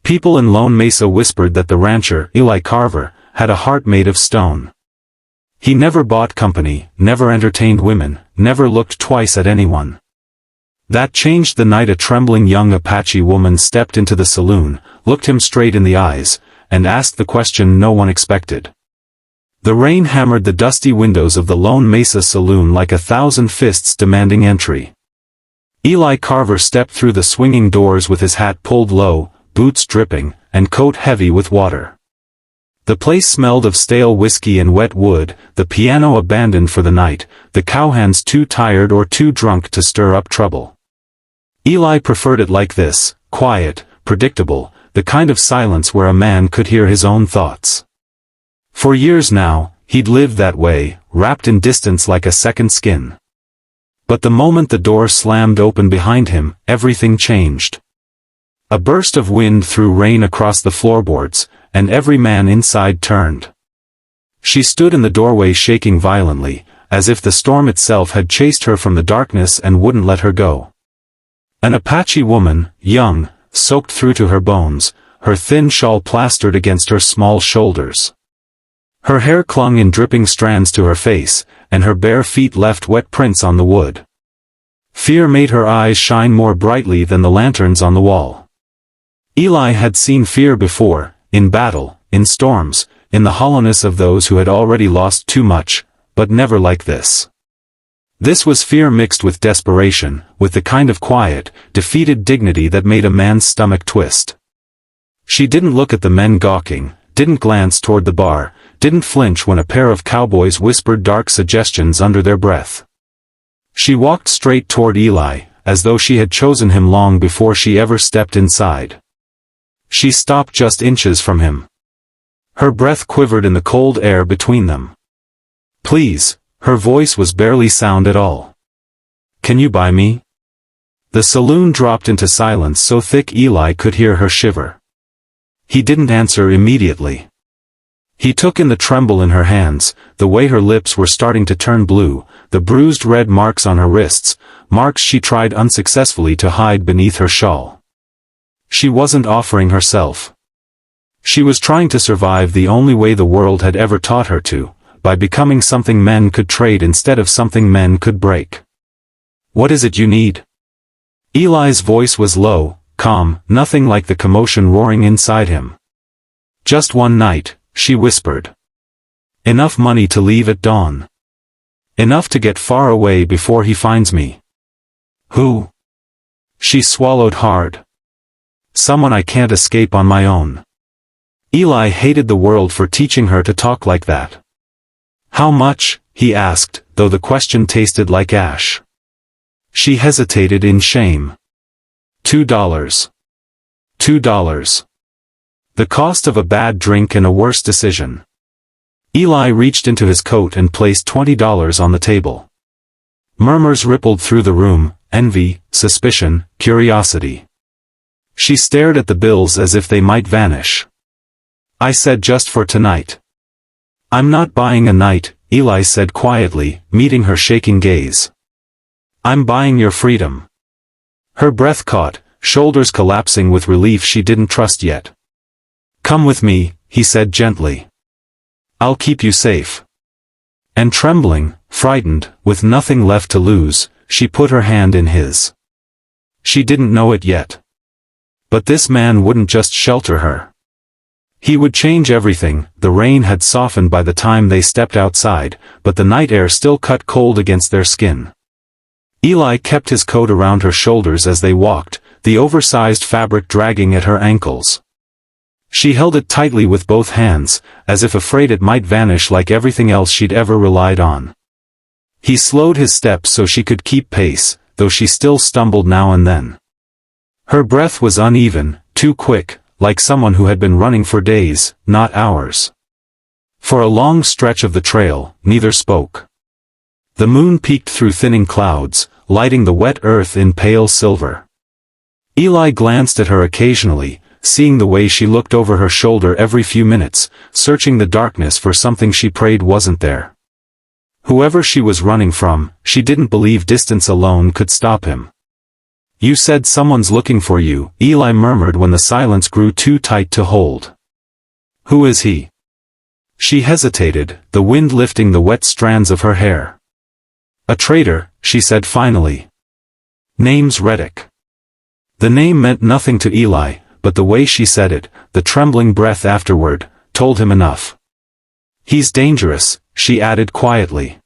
People in Lone Mesa whispered that the rancher, Eli Carver, had a heart made of stone. He never bought company, never entertained women, never looked twice at anyone. That changed the night a trembling young Apache woman stepped into the saloon, looked him straight in the eyes, and asked the question no one expected. The rain hammered the dusty windows of the Lone Mesa saloon like 1,000 fists demanding entry. Eli Carver stepped through the swinging doors with his hat pulled low, boots dripping, and coat heavy with water. The place smelled of stale whiskey and wet wood, the piano abandoned for the night, the cowhands too tired or too drunk to stir up trouble. Eli preferred it like this, quiet, predictable, the kind of silence where a man could hear his own thoughts. For years now, he'd lived that way, wrapped in distance like a second skin. But the moment the door slammed open behind him, everything changed. A burst of wind threw rain across the floorboards, and every man inside turned. She stood in the doorway shaking violently, as if the storm itself had chased her from the darkness and wouldn't let her go. An Apache woman, young, soaked through to her bones, her thin shawl plastered against her small shoulders. Her hair clung in dripping strands to her face, and her bare feet left wet prints on the wood. Fear made her eyes shine more brightly than the lanterns on the wall. Eli had seen fear before, in battle, in storms, in the hollowness of those who had already lost too much, but never like this. This was fear mixed with desperation, with the kind of quiet, defeated dignity that made a man's stomach twist. She didn't look at the men gawking, didn't glance toward the bar, didn't flinch when a pair of cowboys whispered dark suggestions under their breath. She walked straight toward Eli, as though she had chosen him long before she ever stepped inside. She stopped just inches from him. Her breath quivered in the cold air between them. "Please," her voice was barely sound at all. "Can you buy me?" The saloon dropped into silence so thick Eli could hear her shiver. He didn't answer immediately. He took in the tremble in her hands, the way her lips were starting to turn blue, the bruised red marks on her wrists, marks she tried unsuccessfully to hide beneath her shawl. She wasn't offering herself. She was trying to survive the only way the world had ever taught her to, by becoming something men could trade instead of something men could break. "What is it you need?" Eli's voice was low, calm, nothing like the commotion roaring inside him. "Just one night," she whispered. "Enough money to leave at dawn. Enough to get far away before he finds me." "Who?" She swallowed hard. "Someone I can't escape on my own." Eli hated the world for teaching her to talk like that. "How much?" he asked, though the question tasted like ash. She hesitated in shame. $2. $2. The cost of a bad drink and a worse decision. Eli reached into his coat and placed $20 on the table. Murmurs rippled through the room, envy, suspicion, curiosity. She stared at the bills as if they might vanish. "I said just for tonight." "I'm not buying a night," Eli said quietly, meeting her shaking gaze. "I'm buying your freedom." Her breath caught, shoulders collapsing with relief she didn't trust yet. "Come with me," he said gently. "I'll keep you safe." And trembling, frightened, with nothing left to lose, she put her hand in his. She didn't know it yet. But this man wouldn't just shelter her. He would change everything. The rain had softened by the time they stepped outside, but the night air still cut cold against their skin. Eli kept his coat around her shoulders as they walked, the oversized fabric dragging at her ankles. She held it tightly with both hands, as if afraid it might vanish like everything else she'd ever relied on. He slowed his steps so she could keep pace, though she still stumbled now and then. Her breath was uneven, too quick, like someone who had been running for days, not hours. For a long stretch of the trail, neither spoke. The moon peeked through thinning clouds, lighting the wet earth in pale silver. Eli glanced at her occasionally, seeing the way she looked over her shoulder every few minutes, searching the darkness for something she prayed wasn't there. Whoever she was running from, she didn't believe distance alone could stop him. You said someone's looking for you, Eli murmured when the silence grew too tight to hold. Who is he? She hesitated, the wind lifting the wet strands of her hair. A traitor, she said finally. Name's Reddick. The name meant nothing to Eli, but the way she said it, the trembling breath afterward, told him enough. He's dangerous, she added quietly.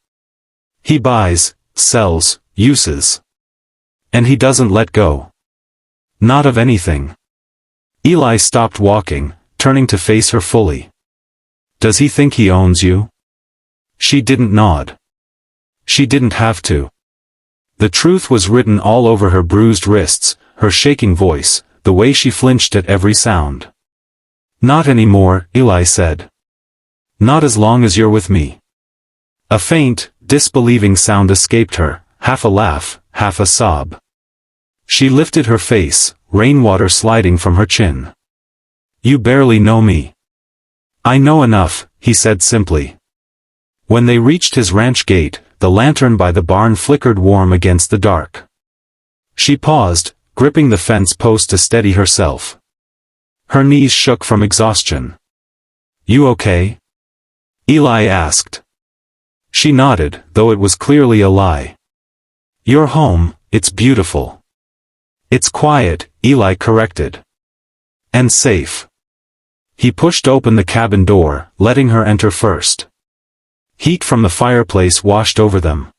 He buys, sells, uses. And he doesn't let go. Not of anything. Eli stopped walking, turning to face her fully. Does he think he owns you? She didn't nod. She didn't have to. The truth was written all over her bruised wrists, her shaking voice, the way she flinched at every sound. Not anymore, Eli said. Not as long as you're with me. A faint, disbelieving sound escaped her, half a laugh, half a sob. She lifted her face, rainwater sliding from her chin. You barely know me. I know enough, he said simply. When they reached his ranch gate, the lantern by the barn flickered warm against the dark. She paused, gripping the fence post to steady herself. Her knees shook from exhaustion. You okay? Eli asked. She nodded, though it was clearly a lie. You're home, it's beautiful. It's quiet, Eli corrected. And safe. He pushed open the cabin door, letting her enter first. Heat from the fireplace washed over them.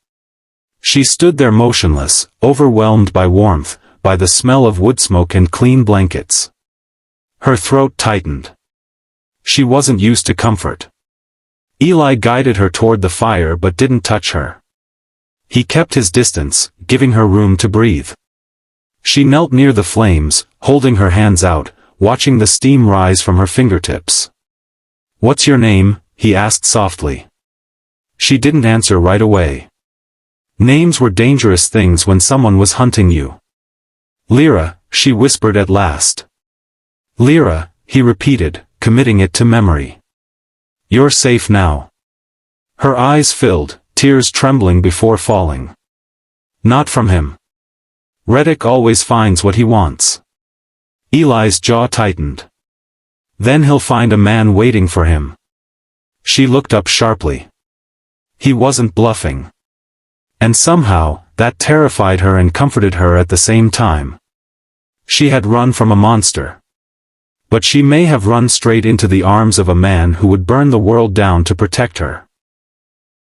She stood there motionless, overwhelmed by warmth, by the smell of wood smoke and clean blankets. Her throat tightened. She wasn't used to comfort. Eli guided her toward the fire but didn't touch her. He kept his distance, giving her room to breathe. She knelt near the flames, holding her hands out, watching the steam rise from her fingertips. What's your name? He asked softly. She didn't answer right away. Names were dangerous things when someone was hunting you. Lyra, she whispered at last. Lyra, he repeated, committing it to memory. You're safe now. Her eyes filled, tears trembling before falling. Not from him. Reddick always finds what he wants. Eli's jaw tightened. Then he'll find a man waiting for him. She looked up sharply. He wasn't bluffing. And somehow, that terrified her and comforted her at the same time. She had run from a monster. But she may have run straight into the arms of a man who would burn the world down to protect her.